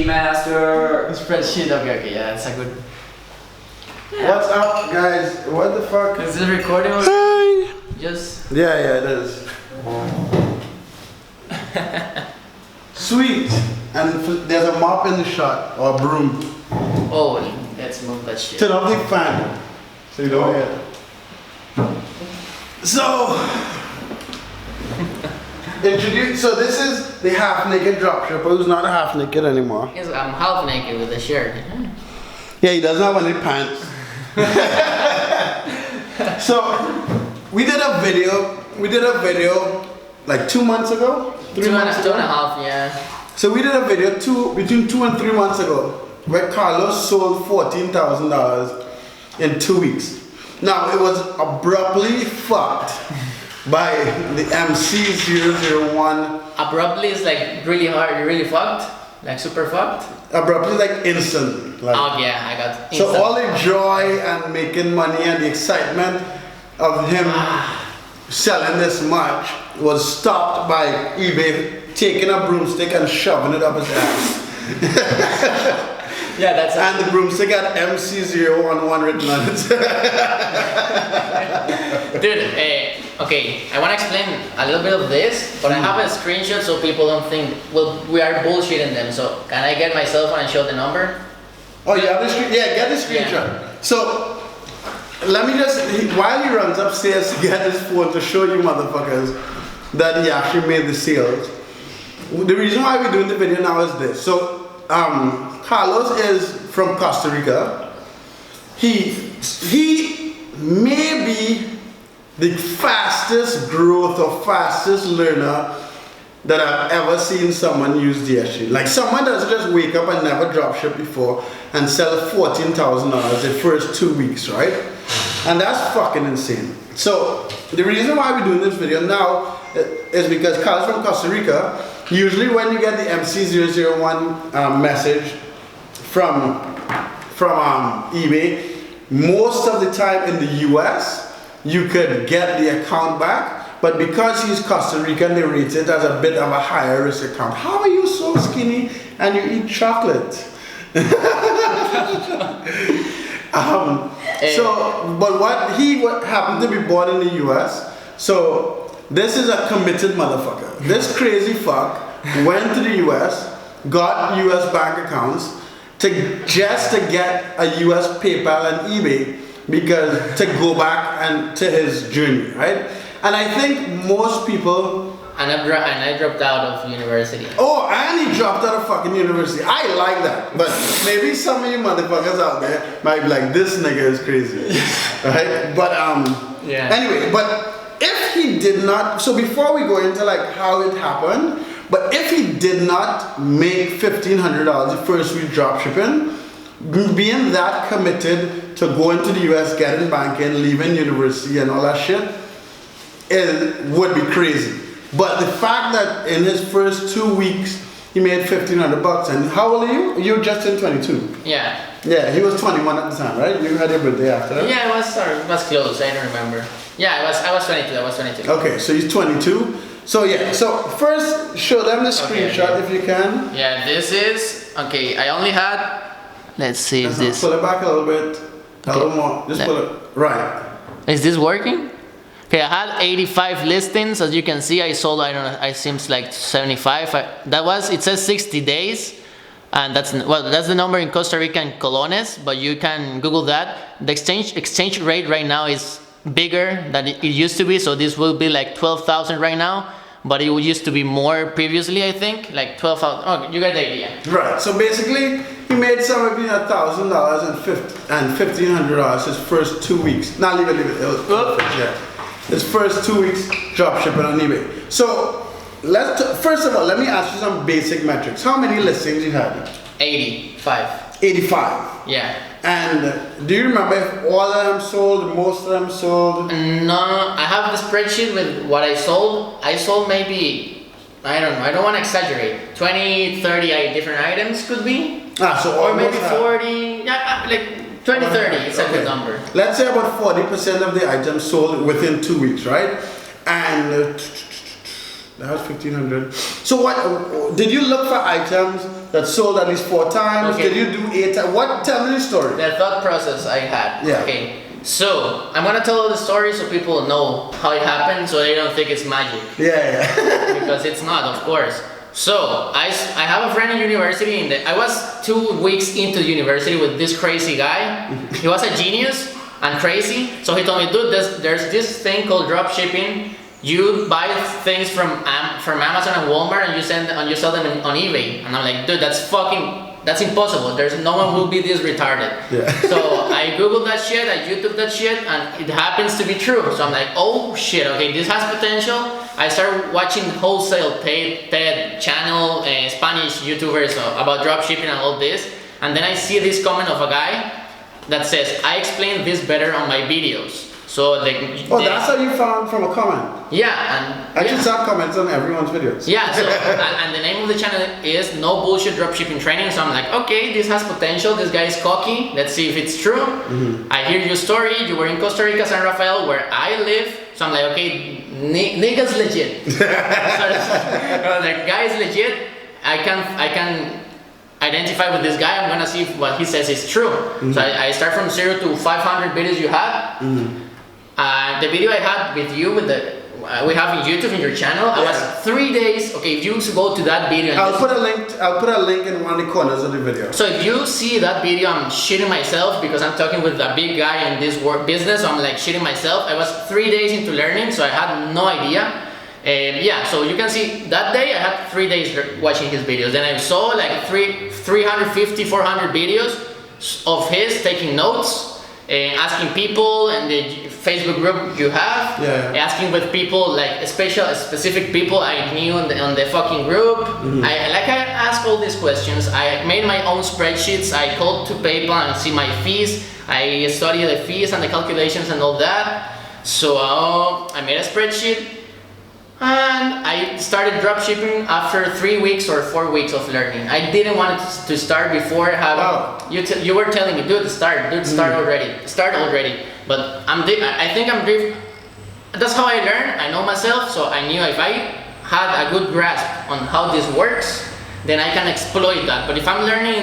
master. Spreadsheet. Okay, yeah, that's a good. Yeah. What's up, guys? What the fuck? Is this recording? Hi. Just. Yeah, it is. Sweet. And there's a mop in the shot or a broom. Oh, let's move that shit. Turn off the fan so you don't hear. So, so this is the half-naked dropshipper who's not half naked anymore. Yes, I'm half naked with a shirt. Yeah, he doesn't have any pants. So, we did a video like 2 months ago? 3 months ago? 2.5, yeah. So we did a video between 2 and 3 months ago where Carlos sold $14,000 in 2 weeks. Now it was abruptly fucked by the MC001. Abruptly is like really hard, really fucked? Like super fucked? Abruptly like instant. Like, oh yeah, I got instant. So all the joy and making money and the excitement of him selling this much was stopped by eBay taking a broomstick and shoving it up his ass. Yeah, that's and the broomstick had MC011 written on it. Dude, okay, I want to explain a little bit of this, but I have a screenshot so people don't think, well, we are bullshitting them. So can I get my cell phone and show the number? Oh, you have the screen? Yeah, get the screenshot. Yeah. So let me just, while he runs upstairs to get his phone to show you motherfuckers that he actually made the sales. The reason why we're doing the video now is this. So Carlos is from Costa Rica. He may be the fastest growth or fastest learner that I've ever seen someone use DsGenie. Like someone doesn't just wake up and never drop ship before and sell $14,000 the first 2 weeks, right? And that's fucking insane. So the reason why we're doing this video now is because Carlos from Costa Rica, usually when you get the MC001 message from eBay, most of the time in the US, you could get the account back, but because he's Costa Rican, they rate it as a bit of a higher risk account. How are you so skinny and you eat chocolate? But what happened to be born in the US, so this is a committed motherfucker. This crazy fuck went to the US, got US bank accounts to get a US PayPal and eBay because to go back and to his journey, right? And I think most people. And I dropped out of university. Oh, and he dropped out of fucking university. I like that. But maybe some of you motherfuckers out there might be like, this nigga is crazy. Right? But yeah. Anyway, but if he did not, so before we go into like how it happened, but if he did not make $1,500 the first week drop shipping, being that committed to going to the US, getting banking, leaving university and all that shit, it would be crazy. But the fact that in his first 2 weeks he made $1,500, and how old are you? You're just in 22. Yeah. Yeah, he was 21 at the time, right? You had your birthday after that? Yeah, it was close. I don't remember. Yeah, I was 22. I was 22. Okay, so he's 22. So yeah, so first show them the screenshot if you can. Yeah, this is okay. I only had. Let's see if this. Pull it back a little bit. A little more. Just pull it right. Is this working? Okay, I had 85 listings. As you can see, I sold, I don't know, it seems like 75. It says 60 days. And that's the number in Costa Rican colones, but you can Google that. The exchange rate right now is bigger than it used to be. So this will be like 12,000 right now. But it used to be more previously, I think, like 12,000. Oh, you got the idea. Right, so basically, he made somewhere between $1,000 and $1,500 his first 2 weeks. Not leave it. It was perfect, yeah. His first 2 weeks drop shipping on eBay. So first of all, let me ask you some basic metrics. How many listings you had? 85. 85. Yeah. And do you remember if all of them sold, most of them sold? No, I have the spreadsheet with what I sold. I sold maybe, I don't know, I don't want to exaggerate. 20, 30 different items could be. Or maybe 40, yeah, like 20, 30, it's a good number. Let's say about 40% of the items sold within 2 weeks, right? And that was 1,500. So what, did you look for items that sold at least 4 times? Okay. Did you do 8 times? What? Tell me the story. The thought process I had. Yeah. Okay. So I'm gonna tell the story so people know how it happened, so they don't think it's magic. Yeah. Because it's not, of course. So I have a friend in university. I was 2 weeks into university with this crazy guy. He was a genius and crazy. So he told me, dude, there's this thing called drop shipping. You buy things from Amazon and Walmart and you sell them on eBay. And I'm like, dude, that's impossible. There's no one who will be this retarded. Yeah. So I googled that shit, I YouTube that shit, and it happens to be true. So I'm like, oh shit, okay, this has potential. I started watching wholesale TED channel, Spanish YouTubers about dropshipping and all this. And then I see this comment of a guy that says, I explain this better on my videos. So that's how you found from a comment? Yeah. And I just saw comments on everyone's videos. Yeah, so, and the name of the channel is No Bullshit Dropshipping Training. So I'm like, okay, this has potential. This guy is cocky. Let's see if it's true. I hear your story. You were in Costa Rica, San Rafael, where I live. So I'm like, okay, nigga's legit. So the guy is legit. I can identify with this guy. I'm gonna see if what he says is true. So I start from 0 to 500 videos you had. The video I had with you we have in YouTube in your channel. I was 3 days. Okay, if you go to that video, and I'll put a link in one of the corners of the video. So if you see that video, I'm shitting myself because I'm talking with a big guy in this business. So I'm like shitting myself. I was 3 days into learning, so I had no idea. Yeah, so you can see that day I had 3 days watching his videos. Then I saw like 350, 400 videos of his taking notes. Asking people in the Facebook group you have, asking with people like specific people I knew on the fucking group. I asked all these questions. I made my own spreadsheets. I called to PayPal and see my fees. I studied the fees and the calculations and all that. So I made a spreadsheet. And I started dropshipping after 3 weeks or 4 weeks of learning. I didn't want to start before having. You were telling me, dude, start already. But I think I'm drift. That's how I learned. I know myself, so I knew if I had a good grasp on how this works, then I can exploit that. But if I'm learning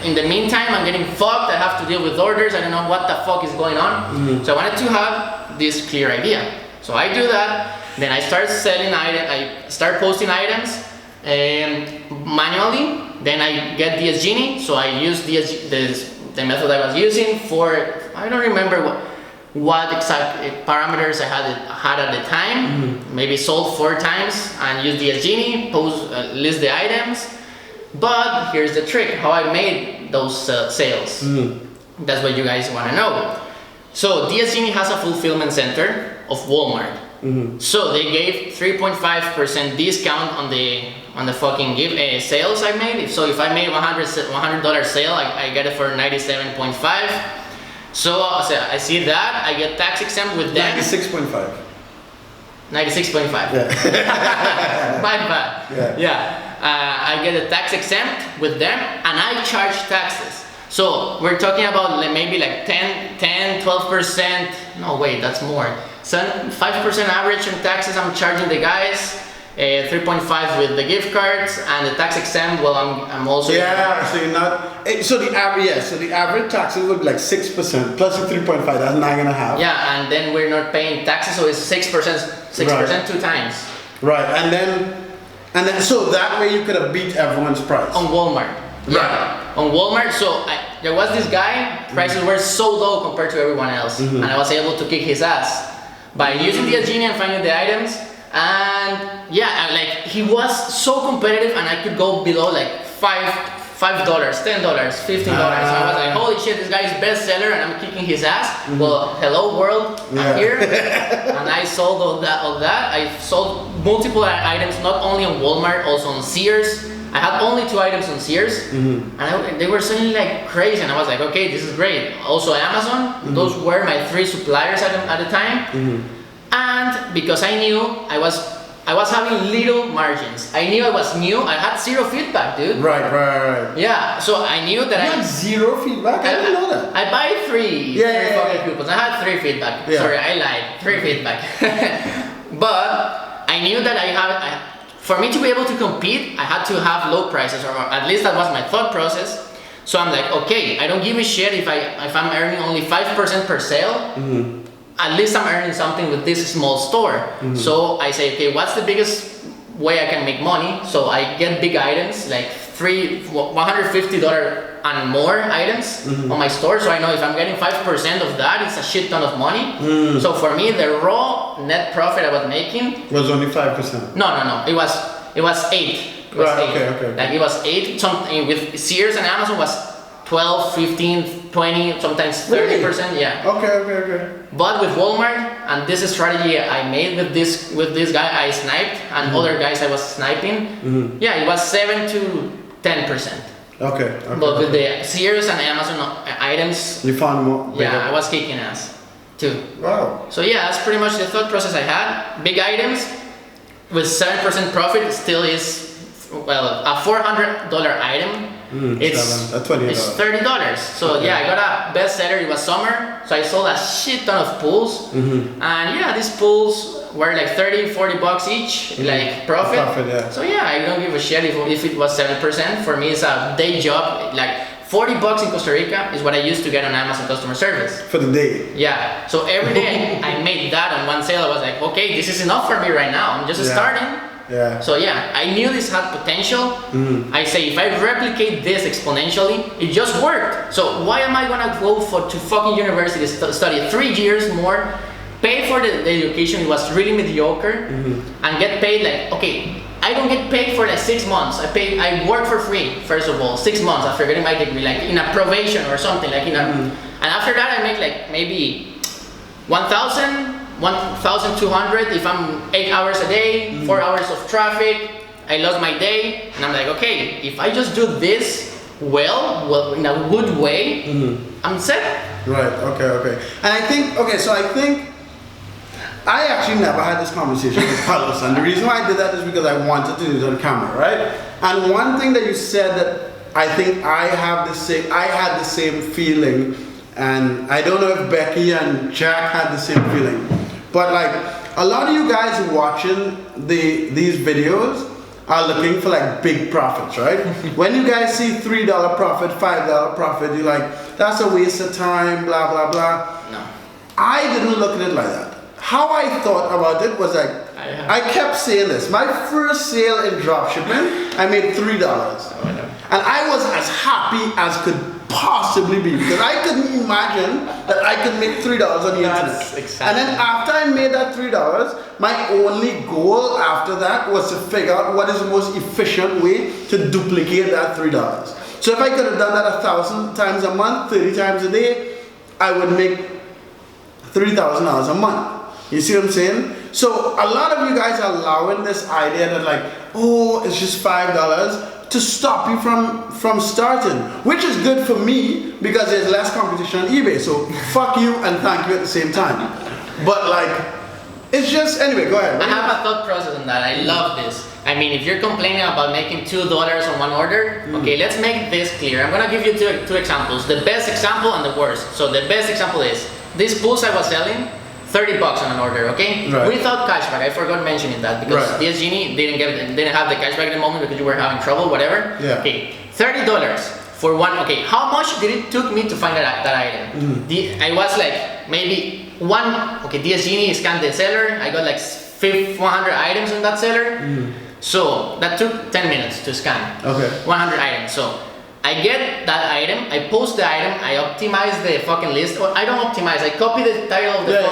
in the meantime, I'm getting fucked. I have to deal with orders. I don't know what the fuck is going on. So I wanted to have this clear idea. So I do that. Then I start selling items. I start posting items manually. Then I get DsGenie. So I use the method I was using for, I don't remember what exact parameters I had at the time. Maybe sold 4 times and used DsGenie, list the items. But here's the trick, how I made those sales. That's what you guys want to know. So DsGenie has a fulfillment center of Walmart. So they gave 3.5% discount on the fucking sales I made. So if I made $100 sale, I get it for 97.5. So I see that I get tax exempt with them. 96.5. 96.5. Yeah. My bad. I get a tax exempt with them, and I charge taxes. So we're talking about maybe like 10, 12%. No, wait, that's more. So 5% average in taxes I'm charging the guys, 3.5 with the gift cards, and the tax exempt. Well, I'm also so you're not. So the average taxes would be like 6% plus the 3.5. That's 9.5. Yeah, and then we're not paying taxes, so it's 6%, 2 times. Right, and then so that way you could have beat everyone's price on Walmart. Yeah, on Walmart. So there was this guy. Prices were so low compared to everyone else, and I was able to kick his ass by using DsGenie and finding the items. And yeah, he was so competitive, and I could go below like $5, $10, $15. So I was like, holy shit, this guy is bestseller, and I'm kicking his ass. Well, hello world, I'm here. And I sold all that. I sold multiple items, not only on Walmart, also on Sears. I had only 2 items on Sears, and they were selling like crazy, and I was like, okay, this is great. Also Amazon, those were my 3 suppliers at the time. And because I knew I was having little margins, I knew I was new, I had 0 feedback, dude. Right. Yeah, so I knew that you had 0 feedback? I didn't know that. I buy 3 fucking coupons. I had 3 feedback. Sorry, I lied. 3 feedback. But I knew that for me to be able to compete, I had to have low prices, or at least that was my thought process. So I'm like, okay, I don't give a shit if I'm earning only 5% per sale. At least I'm earning something with this small store. So I say, okay, what's the biggest way I can make money? So I get big items, like $150 and more items on my store. So I know if I'm getting 5% of that, it's a shit ton of money. So for me, the raw net profit I was making was only 5%. No. It was 8. Right, okay. Like it was 8. Something with Sears and Amazon was 12, 15, 20, sometimes 30%. Yeah. Okay. But with Walmart and this strategy I made with this guy I sniped and other guys I was sniping, yeah, it was 7 to 10%. Okay. But with the Sears and Amazon items, you found more. Yeah, I was kicking ass too. Wow. So yeah, that's pretty much the thought process I had. Big items with 7% profit still is, well, a $400 item. It's $30. So yeah, I got a bestseller. It was summer, so I sold a shit ton of pools, and yeah, these pools were like $30-40 each, like profit. Yeah. So yeah, I don't give a shit if it was 7%. For me, it's a day job. Like $40 in Costa Rica is what I used to get on Amazon customer service for the day. Yeah. So every day I made that on one sale. I was like, okay, this is enough for me right now. I'm just starting. Yeah. So yeah, I knew this had potential. I say if I replicate this exponentially, it just worked. So why am I gonna go to fucking university study 3 years more, pay for the education, it was really mediocre, and get paid like, okay, I don't get paid for like 6 months. I work for free, first of all, 6 months after getting my degree, like in a probation or something, like in a, and after that I make like maybe 1,200 if I'm 8 hours a day, 4 hours of traffic, I lost my day, and I'm like, okay, if I just do this well in a good way, I'm set. Right, okay. And I think, I actually never had this conversation with Carlos, and the reason why I did that is because I wanted to do it on camera, right? And one thing that you said that I think I had the same feeling, and I don't know if Becky and Jack had the same feeling, but like a lot of you guys watching these videos are looking for like big profits, right? When you guys see $3 profit, $5 profit, you're like, that's a waste of time, blah, blah, blah. No. I didn't look at it like that. How I thought about it was like, I kept saying this. My first sale in dropshipping, I made $3. And I was as happy as could possibly be, because I couldn't imagine that I could make $3 on the internet. Exactly. And then after I made that $3, my only goal after that was to figure out what is the most efficient way to duplicate that $3. So if I could have done that 1,000 times a month, 30 times a day, I would make $3,000 a month. You see what I'm saying? So a lot of you guys are allowing this idea that like, oh, it's just $5 to stop you from starting, which is good for me because there's less competition on eBay. So fuck you and thank you at the same time. But like, it's just, anyway, go ahead. I have a thought process on that. I love this. I mean, if you're complaining about making $2 on one order, okay, let's make this clear. I'm gonna give you two examples, the best example and the worst. So the best example is, these pools I was selling, $30 on an order, okay? Right. Without cashback, I forgot mentioning that because DsGenie didn't have the cashback at the moment because you were having trouble, whatever. Yeah. Okay, $30 for one. Okay, how much did it took me to find that item? I was like maybe DsGenie scanned the seller. I got like 100 items on that seller. So that took 10 minutes to scan. Okay. 100 items. So I get that item, I post the item, I optimize the fucking list, or I don't optimize, I copy the title of the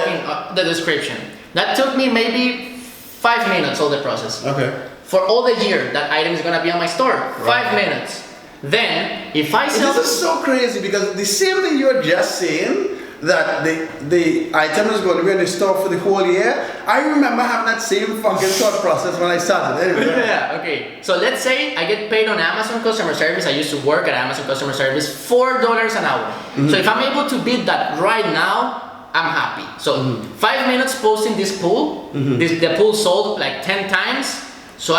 the description. That took me maybe 5 minutes, all the process. Okay. For all the year, that item is gonna be on my store. 5 minutes. Then, if I sell... This is so crazy because the same thing you're just saying, that the item is going to be in the store for the whole year. I remember having that same fucking thought process when I started. Anyway. Yeah, okay. So let's say I get paid on Amazon customer service. I used to work at Amazon customer service, $4 an hour. So if I'm able to beat that right now, I'm happy. So 5 minutes posting this pool, the pool sold like 10 times. So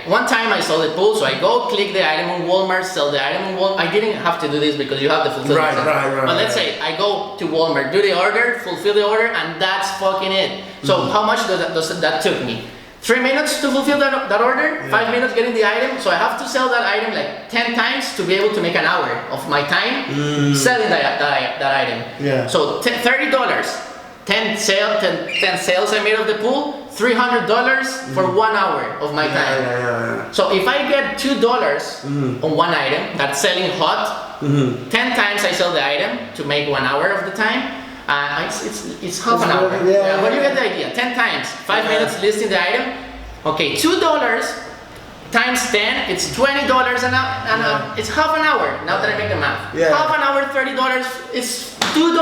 one time I sold the pool, so I go click the item on Walmart, sell the item on Walmart. I didn't have to do this because you have the fulfillment center. Right. But let's say I go to Walmart, do the order, fulfill the order, and that's fucking it. So how much does that took me? 3 minutes to fulfill that order, 5 minutes getting the item. So I have to sell that item like 10 times to be able to make an hour of my time selling that item. Yeah. So $30, 10 sales I made of the pool, $300 for 1 hour of my time. Yeah. So if I get $2 on one item that's selling hot, 10 times I sell the item to make 1 hour of the time. It's half an hour. Yeah, but you get the idea. 10 times, 5 minutes listing the item. Okay, $2 times 10, it's $20 an hour. It's half an hour. Now that I make the math, half an hour, $30. It's $2.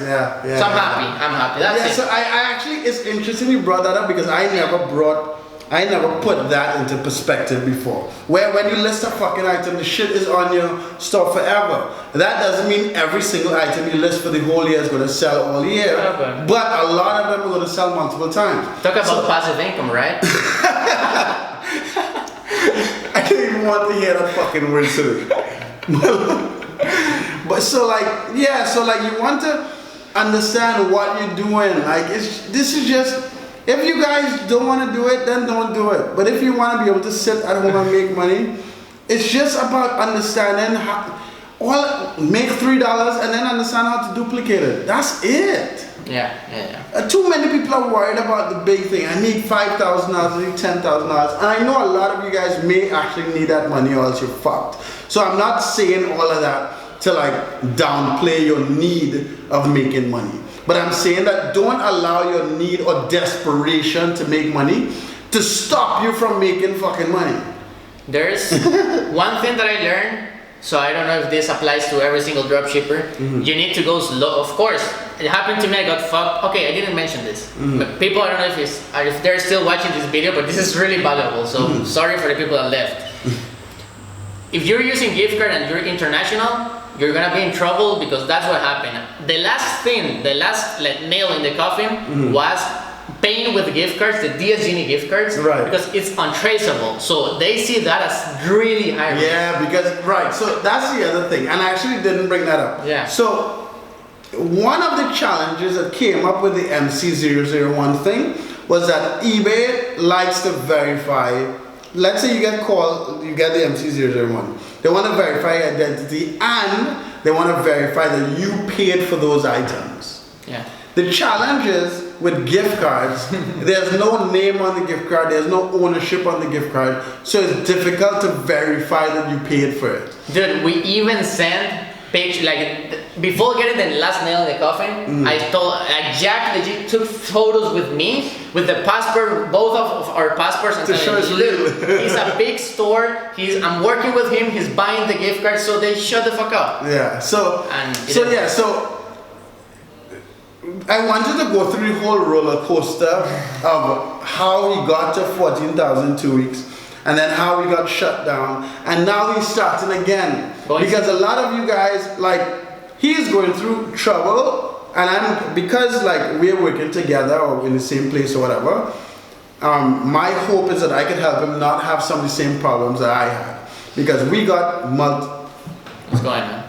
Yeah. So I'm happy. That's it. So I actually, it's interesting you brought that up because I never put that into perspective before. Where when you list a fucking item, the shit is on your store forever. That doesn't mean every single item you list for the whole year is going to sell all year. Okay. But a lot of them are going to sell multiple times. Talk about passive income, right? I don't even want to hear that fucking word today. But so like you want to understand what you're doing. Like this is just, if you guys don't want to do it, then don't do it. But if you want to be able to sit at home and make money, it's just about understanding how, make $3 and then understand how to duplicate it. That's it. Yeah. Too many people are worried about the big thing. I need $5,000, I need $10,000. And I know a lot of you guys may actually need that money or else you're fucked. So I'm not saying all of that to like downplay your need of making money. But I'm saying that don't allow your need or desperation to make money to stop you from making fucking money. There's one thing that I learned, so I don't know if this applies to every single dropshipper. You need to go slow. Of course, it happened to me, I got fucked. Okay, I didn't mention this. But people, I don't know if they're still watching this video, but this is really valuable. So sorry for the people that left. If you're using gift card and you're international, you're gonna be in trouble because that's what happened. The last like nail in the coffin was paying with gift cards, the DsGenie gift cards, right? Because it's untraceable. So they see that as really high risk. Yeah, because right. So that's the other thing, and I actually didn't bring that up. Yeah. So one of the challenges that came up with the MC001 thing was that eBay likes to verify. Let's say you get called, you get the MC001. They want to verify your identity and they want to verify that you paid for those items. Yeah. The challenge is with gift cards, there's no name on the gift card, there's no ownership on the gift card, so it's difficult to verify that you paid for it. Dude, we even send pictures, like before getting the last nail in the coffin, Jack legit took photos with me, with the passport, both of our passports, and to show it's real. He's a big store, I'm working with him, he's buying the gift card, so they shut the fuck up. Yeah, so I wanted to go through the whole roller coaster of how he got to 14,000 in 2 weeks, and then how he got shut down, and now he's starting again. Because a lot of you guys, like, he's going through trouble, and because like we're working together or in the same place or whatever, my hope is that I can help him not have some of the same problems that I had. Because we got What's going on?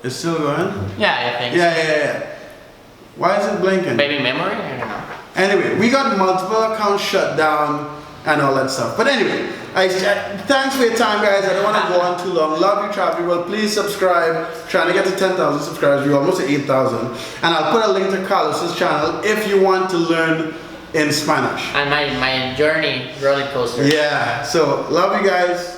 It's still going? Yeah, I think so. Yeah. Why is it blinking? Maybe memory? I don't know. Anyway, we got multiple accounts shut down and all that stuff. But anyway, thanks for your time, guys. I don't want to go on too long. Love you, travel well. Please subscribe. Trying to get to 10,000 subscribers. We're almost at 8,000. And I'll put a link to Carlos's channel if you want to learn in Spanish. And my journey roller coaster. Yeah. So love you guys.